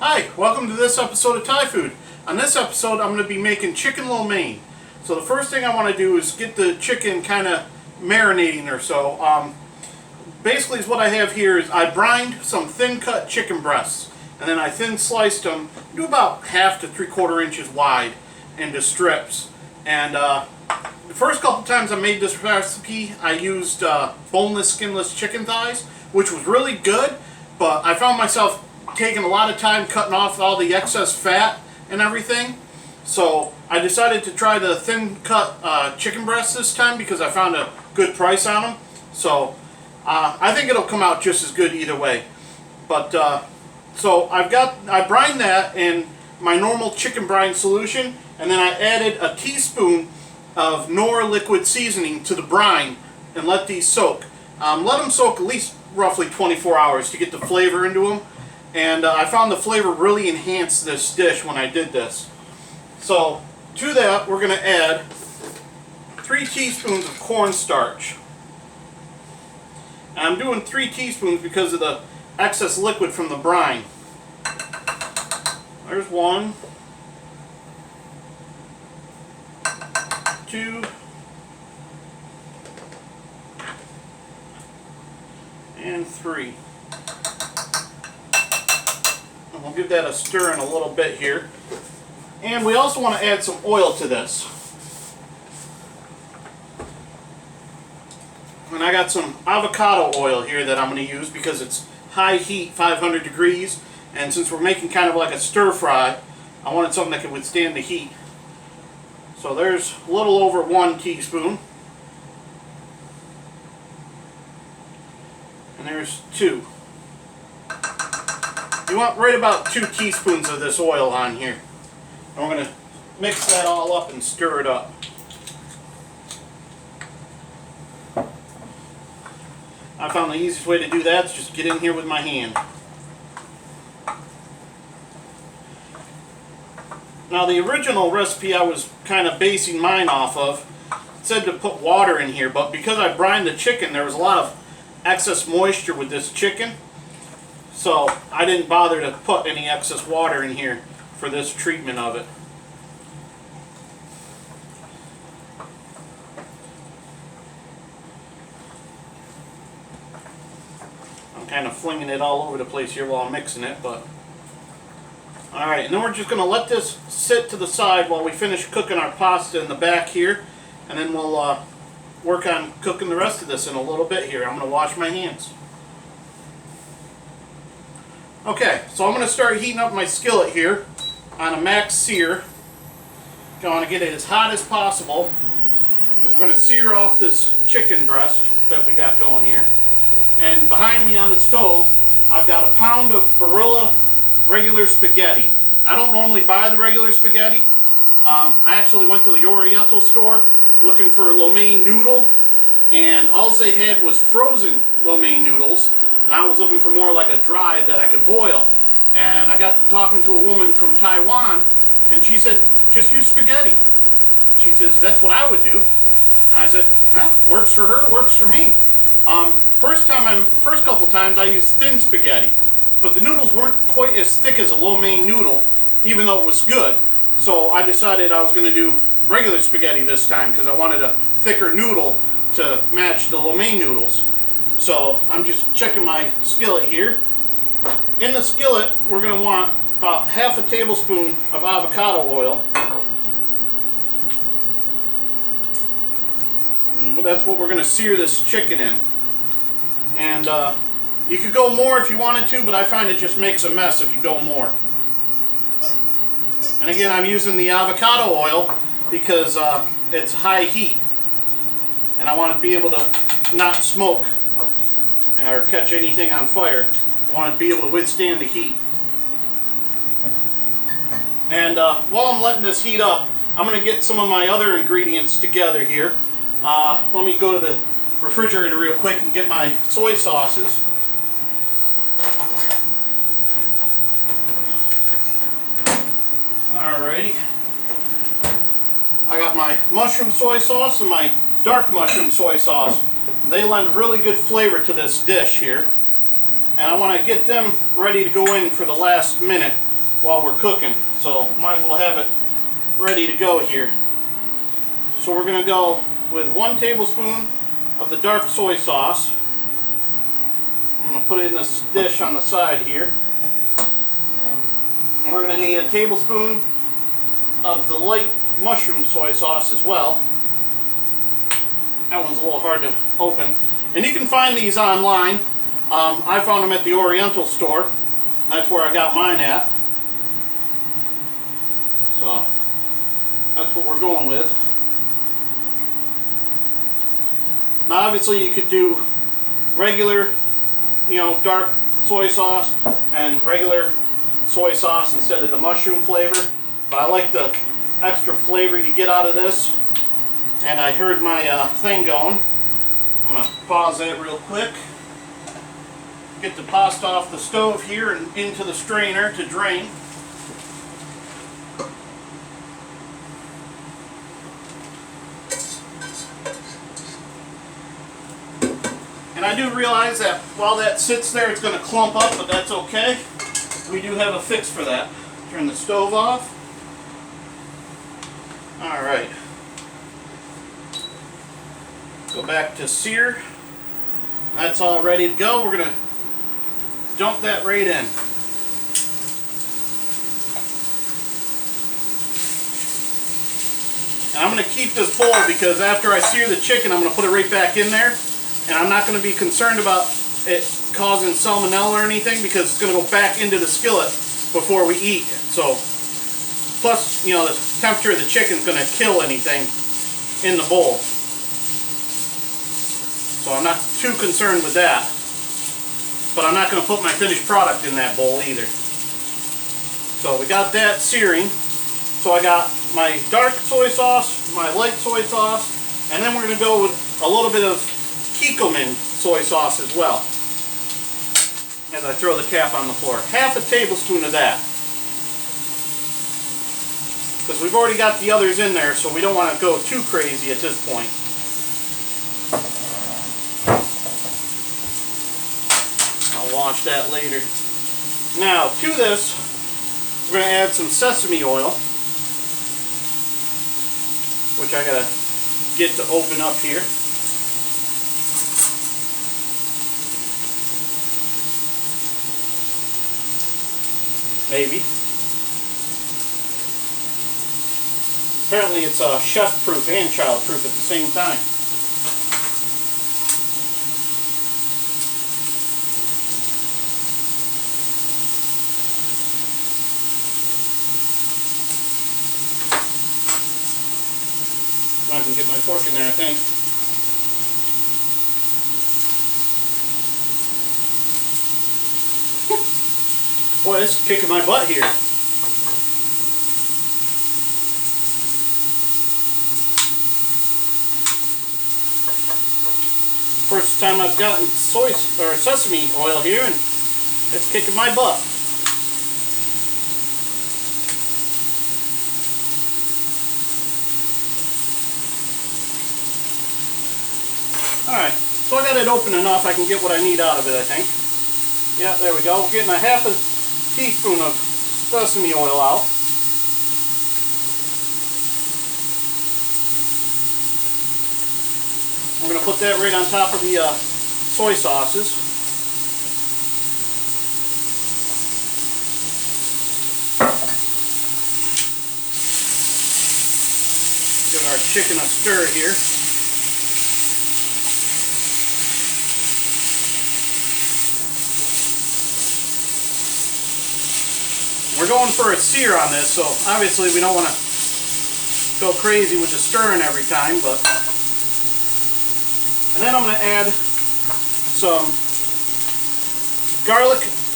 Hi, welcome to this episode of Thai Food. On this episode I'm going to be making chicken lo mein. So the first thing I want to do is get the chicken kind of marinating or so. Basically what I have here is I brined some thin cut chicken breasts and then I thin sliced them, do about 1/2 to 3/4 inches wide into strips. And the first couple times I made this recipe I used boneless, skinless chicken thighs, which was really good, but I found myself taking a lot of time cutting off all the excess fat and everything. So I decided to try the thin cut chicken breasts this time because I found a good price on them. So I think it'll come out just as good either way. But so I brined that in my normal chicken brine solution, and then I added a teaspoon of Knorr liquid seasoning to the brine and let these soak. Let them soak at least roughly 24 hours to get the flavor into them. And I found the flavor really enhanced this dish when I did this. So to that we're going to add 3 teaspoons of cornstarch. And I'm doing 3 teaspoons because of the excess liquid from the brine. There's 1, 2, and 3. And we'll give that a stir in a little bit here. And we also want to add some oil to this. And I got some avocado oil here that I'm going to use because it's high heat, 500 degrees. And since we're making kind of like a stir fry, I wanted something that could withstand the heat. So there's a little over 1 teaspoon. And there's 2. You want right about 2 teaspoons of this oil on here. And we're going to mix that all up and stir it up. I found the easiest way to do that is just get in here with my hand. Now the original recipe I was kind of basing mine off of said to put water in here, but because I brined the chicken there was a lot of excess moisture with this chicken. So I didn't bother to put any excess water in here for this treatment of it. I'm kind of flinging it all over the place here while I'm mixing it, but alright, and then we're just going to let this sit to the side while we finish cooking our pasta in the back here, and then we'll work on cooking the rest of this in a little bit here. I'm going to wash my hands. Okay, so I'm going to start heating up my skillet here on a max sear. Going to get it as hot as possible because we're going to sear off this chicken breast that we got going here. And behind me on the stove, I've got a pound of Barilla regular spaghetti. I don't normally buy the regular spaghetti. I actually went to the Oriental store looking for lo mein noodle, and all they had was frozen lo mein noodles. And I was looking for more like a dry that I could boil. And I got to talking to a woman from Taiwan, and she said, just use spaghetti. She says, that's what I would do. And I said, well, works for her, works for me. First couple times I used thin spaghetti, but the noodles weren't quite as thick as a lo mein noodle, even though it was good. So I decided I was going to do regular spaghetti this time because I wanted a thicker noodle to match the lo mein noodles. So I'm just checking my skillet here. In the skillet we're going to want about 1/2 tablespoon of avocado oil. And that's what we're going to sear this chicken in. And you could go more if you wanted to, but I find it just makes a mess if you go more. And again, I'm using the avocado oil because it's high heat. And I want to be able to not smoke or catch anything on fire. I want to be able to withstand the heat. And while I'm letting this heat up, I'm going to get some of my other ingredients together here. Let me go to the refrigerator real quick and get my soy sauces. Alrighty. I got my mushroom soy sauce and my dark mushroom soy sauce. They lend really good flavor to this dish here. And I want to get them ready to go in for the last minute while we're cooking. So might as well have it ready to go here. So we're going to go with 1 tablespoon of the dark soy sauce. I'm going to put it in this dish on the side here. And we're going to need a tablespoon of the light mushroom soy sauce as well. That one's a little hard to open. And you can find these online. I found them at the Oriental store. That's where I got mine at. So that's what we're going with. Now obviously you could do regular, dark soy sauce and regular soy sauce instead of the mushroom flavor. But I like the extra flavor you get out of this. And I heard my thing going. I'm going to pause that real quick. Get the pasta off the stove here and into the strainer to drain. And I do realize that while that sits there, it's going to clump up, but that's okay. We do have a fix for that. Turn the stove off. Alright. Go back to sear. That's all ready to go. We're going to dump that right in. And I'm going to keep this bowl because after I sear the chicken, I'm going to put it right back in there. And I'm not going to be concerned about it causing salmonella or anything because it's going to go back into the skillet before we eat. So, plus, the temperature of the chicken is going to kill anything in the bowl. So I'm not too concerned with that. But I'm not going to put my finished product in that bowl either. So we got that searing. So I got my dark soy sauce, my light soy sauce, and then we're going to go with a little bit of Kikkoman soy sauce as well. As I throw the cap on the floor. Half a tablespoon of that. Because we've already got the others in there, so we don't want to go too crazy at this point. I'll wash that later. Now, to this, we're going to add some sesame oil, which I got to get to open up here. Maybe. Apparently it's chef-proof and child-proof at the same time. I can get my fork in there, I think. Boy, this is kicking my butt here. First time I've gotten soy or sesame oil here, and it's kicking my butt. Alright, so I got it open enough I can get what I need out of it, I think. Yeah, there we go. Getting a half a teaspoon of sesame oil out. We're going to put that right on top of the soy sauces. Give our chicken a stir here. We're going for a sear on this, so obviously we don't want to go crazy with the stirring every time, but... And then I'm going to add some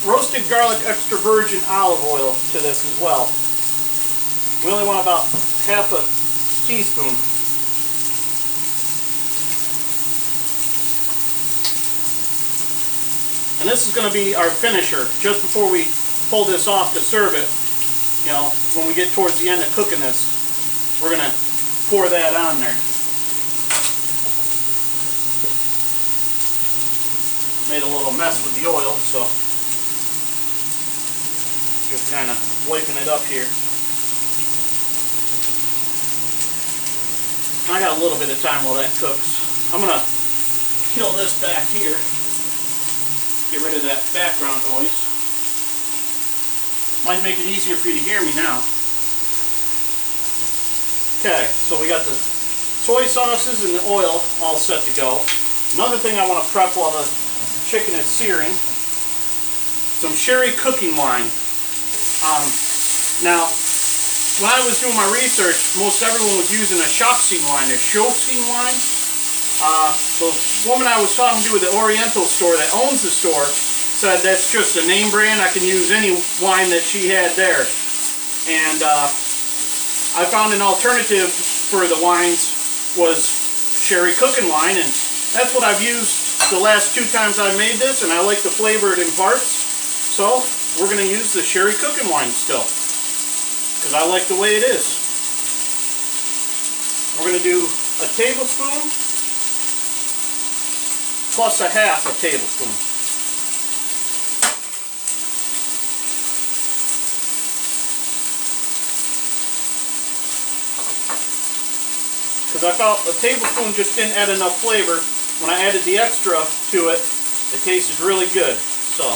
roasted garlic extra virgin olive oil to this as well. We only want about half a teaspoon. And this is going to be our finisher just before we pull this off to serve it. You know, when we get towards the end of cooking this, we're going to pour that on there. Made a little mess with the oil, so Just kind of wiping it up here. I got a little bit of time while that cooks. I'm going to kill this back here. Get rid of that background noise. Might make it easier for you to hear me now. Okay, so we got the soy sauces and the oil all set to go. Another thing I want to prep while the chicken is searing, some sherry cooking wine. Now, when I was doing my research, most everyone was using a Shaoxing wine, the woman I was talking to at the Oriental store that owns the store said that's just a name brand. I can use any wine that she had there. And I found an alternative for the wines was sherry cooking wine, and that's what I've used the last 2 times I made this, and I like the flavor it imparts. So we're going to use the sherry cooking wine still, because I like the way it is. We're going to do a tablespoon plus a half a tablespoon. Because I felt a tablespoon just didn't add enough flavor. When I added the extra to it, it tasted really good. So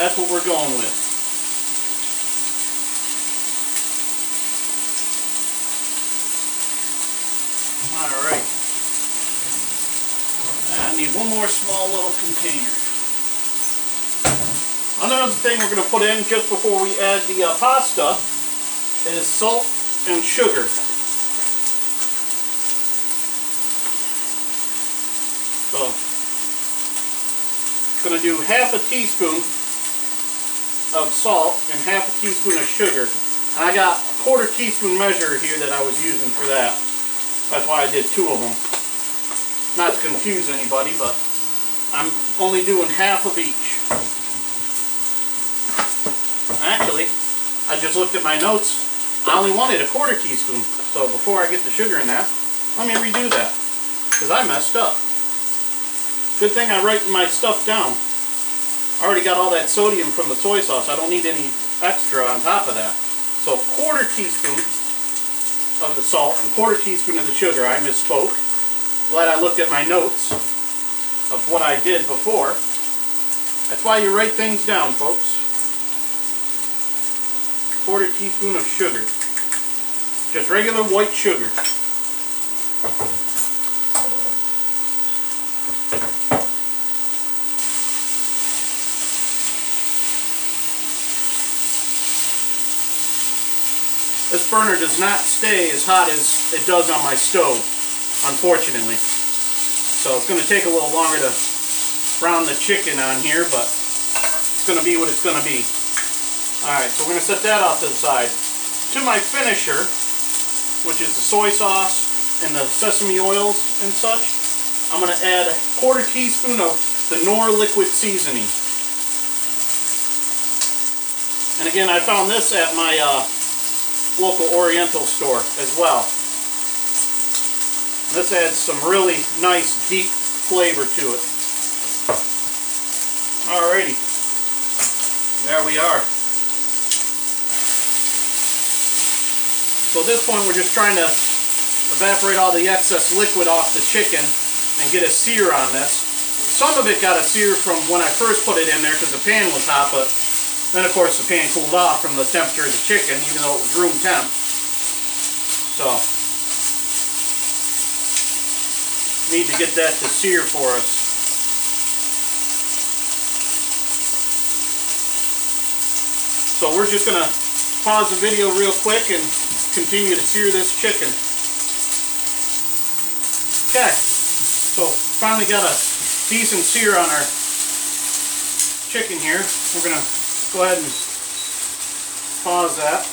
that's what we're going with. Alright. I need one more small little container. Another thing we're going to put in just before we add the pasta is salt and sugar. So, I'm going to do half a teaspoon of salt and half a teaspoon of sugar. And I got a 1/4 teaspoon measure here that I was using for that. That's why I did 2 of them. Not to confuse anybody, but I'm only doing half of each. Actually, I just looked at my notes. I only wanted a 1/4 teaspoon. So before I get the sugar in that, let me redo that, because I messed up. Good thing I write my stuff down. I already got all that sodium from the soy sauce. I don't need any extra on top of that. So 1/4 teaspoon of the salt and 1/4 teaspoon of the sugar. I misspoke. Glad I looked at my notes of what I did before. That's why you write things down, folks. 1/4 teaspoon of sugar. Just regular white sugar. This burner does not stay as hot as it does on my stove, unfortunately. So it's going to take a little longer to brown the chicken on here, but it's going to be what it's going to be. Alright, so we're going to set that off to the side. To my finisher, which is the soy sauce and the sesame oils and such, I'm going to add a 1/4 teaspoon of the Liquid Seasoning. And again, I found this at my local Oriental store as well. This adds some really nice deep flavor to it. Alrighty, there we are. So at this point we're just trying to evaporate all the excess liquid off the chicken and get a sear on this. Some of it got a sear from when I first put it in there because the pan was hot, but then of course the pan cooled off from the temperature of the chicken, even though it was room temp. So, need to get that to sear for us. So we're just going to pause the video real quick and continue to sear this chicken. Okay, so finally got a decent sear on our chicken here. We're going to go ahead and pause that.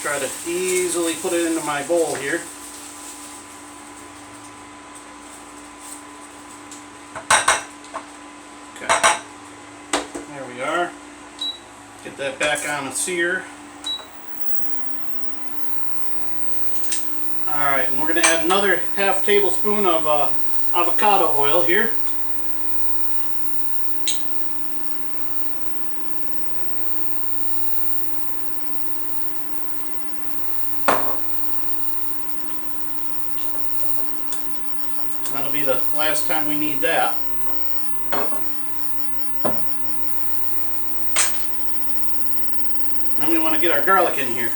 Try to easily put it into my bowl here. Okay, there we are. Get that back on a sear. Alright, and we're going to add another half tablespoon of avocado oil here. That'll be the last time we need that. Then we want to get our garlic in here.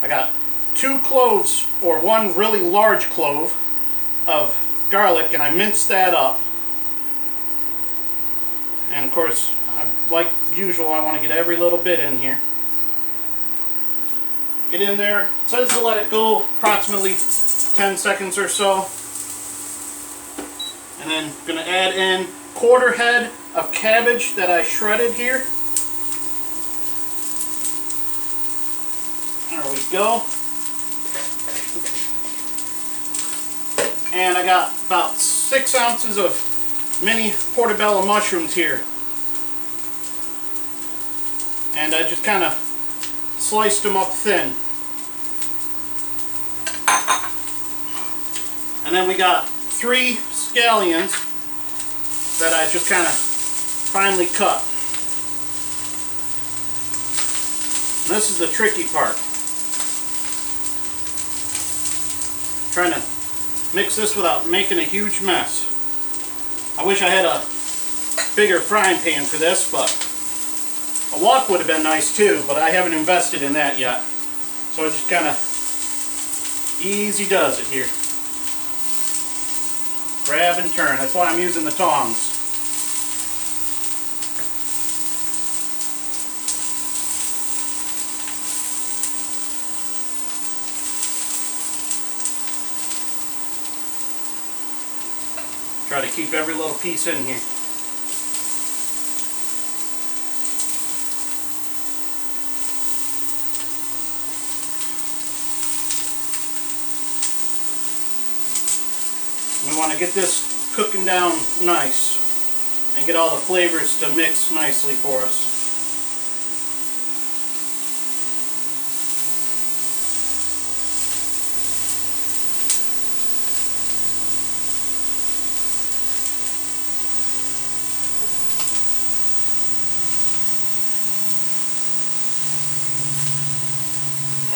I got 2 cloves, or 1 really large clove of garlic, and I minced that up. And of course, like usual, I want to get every little bit in here. Get in there. It says to let it go approximately 10 seconds or so. And then I'm going to add in 1/4 head of cabbage that I shredded here. There we go. And I got about 6 ounces of mini portobello mushrooms here. And I just kind of sliced them up thin. And then we got 3 scallions that I just kind of finely cut. And this is the tricky part. Trying to mix this without making a huge mess. I wish I had a bigger frying pan for this, but a wok would have been nice too, but I haven't invested in that yet. So it just kind of easy does it here. Grab and turn. That's why I'm using the tongs. Try to keep every little piece in here. We want to get this cooking down nice and get all the flavors to mix nicely for us.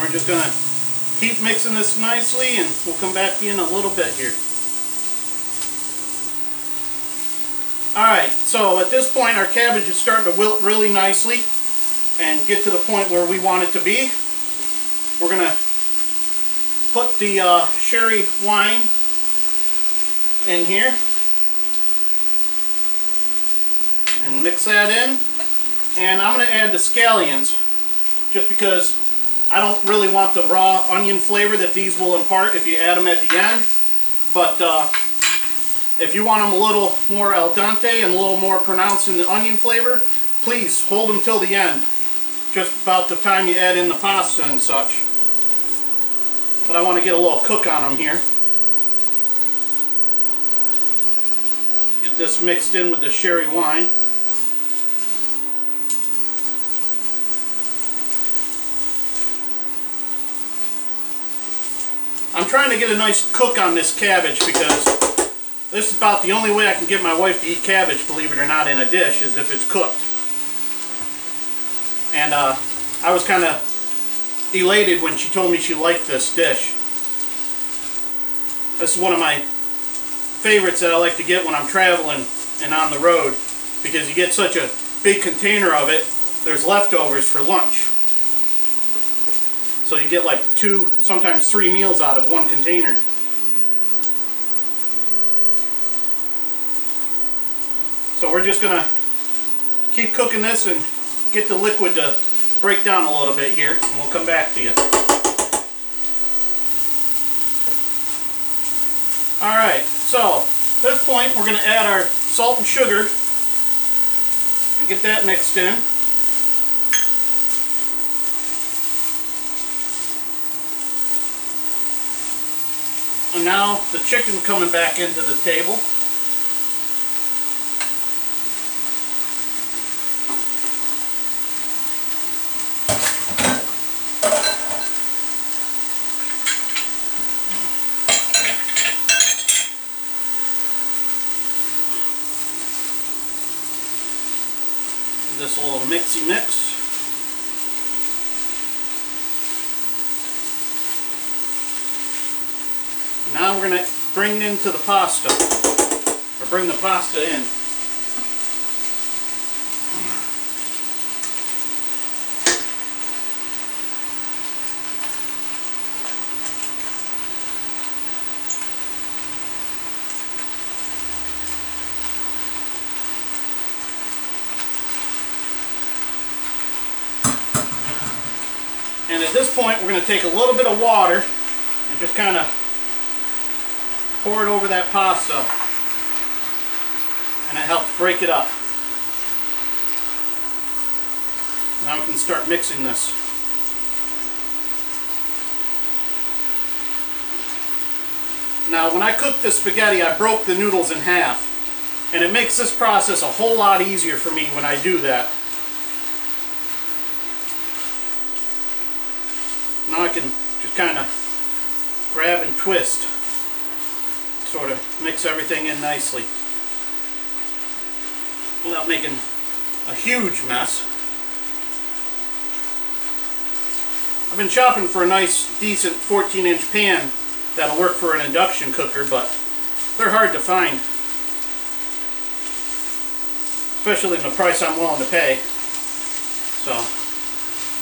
We're just going to keep mixing this nicely, and we'll come back to you in a little bit here. Alright, so at this point our cabbage is starting to wilt really nicely and get to the point where we want it to be. We're going to put the sherry wine in here and mix that in. And I'm going to add the scallions just because I don't really want the raw onion flavor that these will impart if you add them at the end. But if you want them a little more al dente and a little more pronounced in the onion flavor, please hold them till the end. Just about the time you add in the pasta and such. But I want to get a little cook on them here. Get this mixed in with the sherry wine. I'm trying to get a nice cook on this cabbage because this is about the only way I can get my wife to eat cabbage, believe it or not, in a dish, is if it's cooked. And I was kind of elated when she told me she liked this dish. This is one of my favorites that I like to get when I'm traveling and on the road, because you get such a big container of it, there's leftovers for lunch. So you get like 2, sometimes 3 meals out of one container. So we're just going to keep cooking this and get the liquid to break down a little bit here, and we'll come back to you. Alright, so at this point we're going to add our salt and sugar and get that mixed in. And now the chicken coming back into the table. This little mixy mix. Now we're going to bring into the pasta, or bring the pasta in. And at this point, we're going to take a little bit of water and just kind of pour it over that pasta, and it helps break it up. Now we can start mixing this. Now when I cook this spaghetti, I broke the noodles in half, and it makes this process a whole lot easier for me when I do that. Now I can just kind of grab and twist, sort of mix everything in nicely without making a huge mess. I've been shopping for a nice, decent 14-inch pan that'll work for an induction cooker, but they're hard to find, especially in the price I'm willing to pay. So,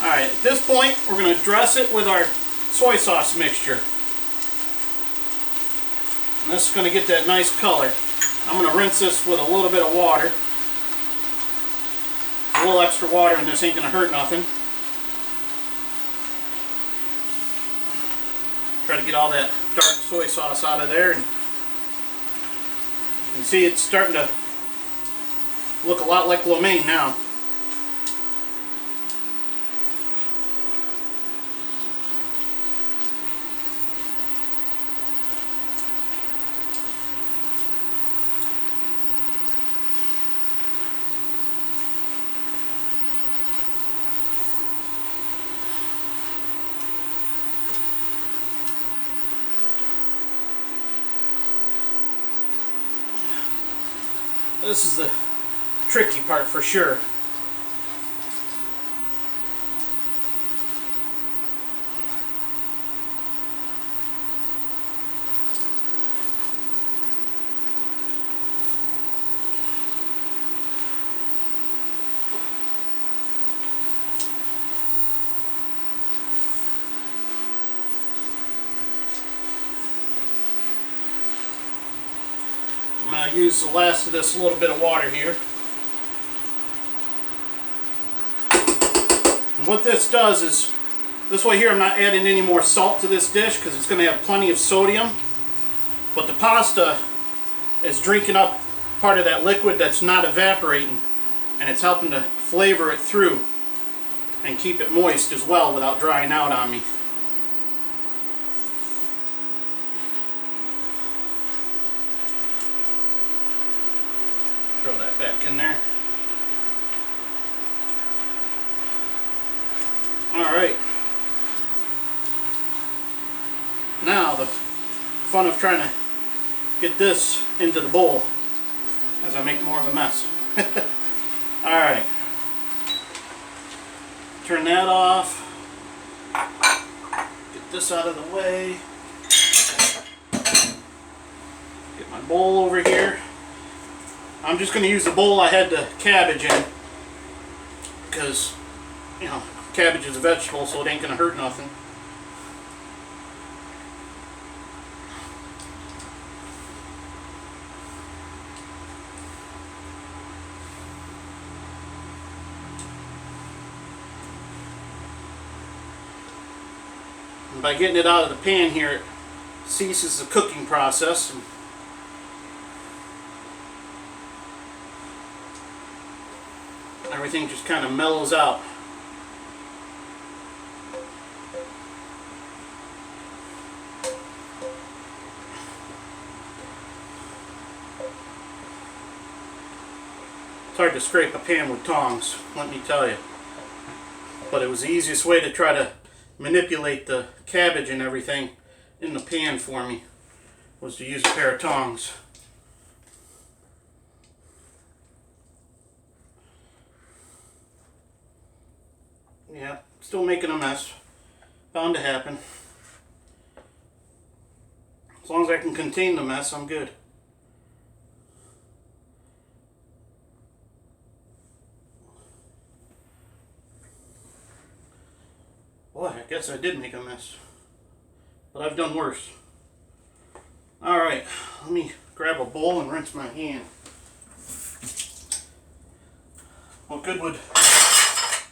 alright, at this point we're going to dress it with our soy sauce mixture. And this is going to get that nice color. I'm going to rinse this with a little bit of water. A little extra water and this ain't going to hurt nothing. Try to get all that dark soy sauce out of there. And you can see it's starting to look a lot like lo mein now. This is the tricky part for sure. I'm going to use the last of this little bit of water here. And what this does is, this way here I'm not adding any more salt to this dish because it's going to have plenty of sodium. But the pasta is drinking up part of that liquid that's not evaporating. And it's helping to flavor it through and keep it moist as well without drying out on me. Throw that back in there. Alright. Now the fun of trying to get this into the bowl as I make more of a mess. Alright. Turn that off. Get this out of the way. Get my bowl over here. I'm just going to use the bowl I had the cabbage in because, you know, cabbage is a vegetable, so it ain't going to hurt nothing. And by getting it out of the pan here, it ceases the cooking process. And everything just kind of mellows out. It's hard to scrape a pan with tongs, let me tell you. But it was the easiest way to try to manipulate the cabbage and everything in the pan for me, was to use a pair of tongs. Yeah, still making a mess. Bound to happen. As long as I can contain the mess, I'm good. Boy, I guess I did make a mess. But I've done worse. Alright, let me grab a bowl and rinse my hand. What good would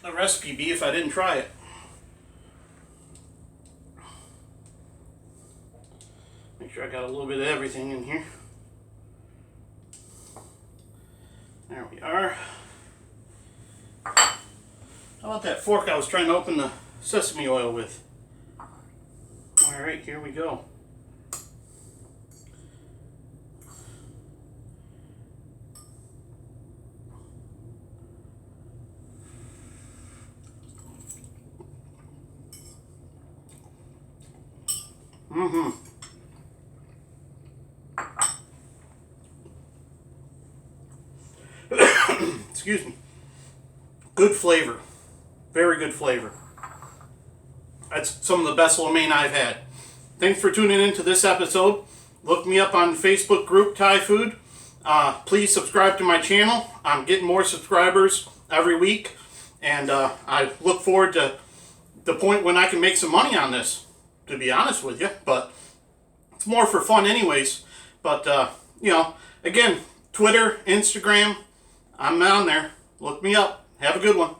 the recipe be if I didn't try it? Make sure I got a little bit of everything in here. There we are. How about that fork I was trying to open the sesame oil with? Alright, here we go. Excuse me. Good flavor. Very good flavor. That's some of the best lo mein I've had. Thanks for tuning in to this episode. Look me up on Facebook group Thai Food. Please subscribe to my channel. I'm getting more subscribers every week. And I look forward to the point when I can make some money on this, to be honest with you. But it's more for fun anyways. But, you know, again, Twitter, Instagram, I'm on there. Look me up. Have a good one.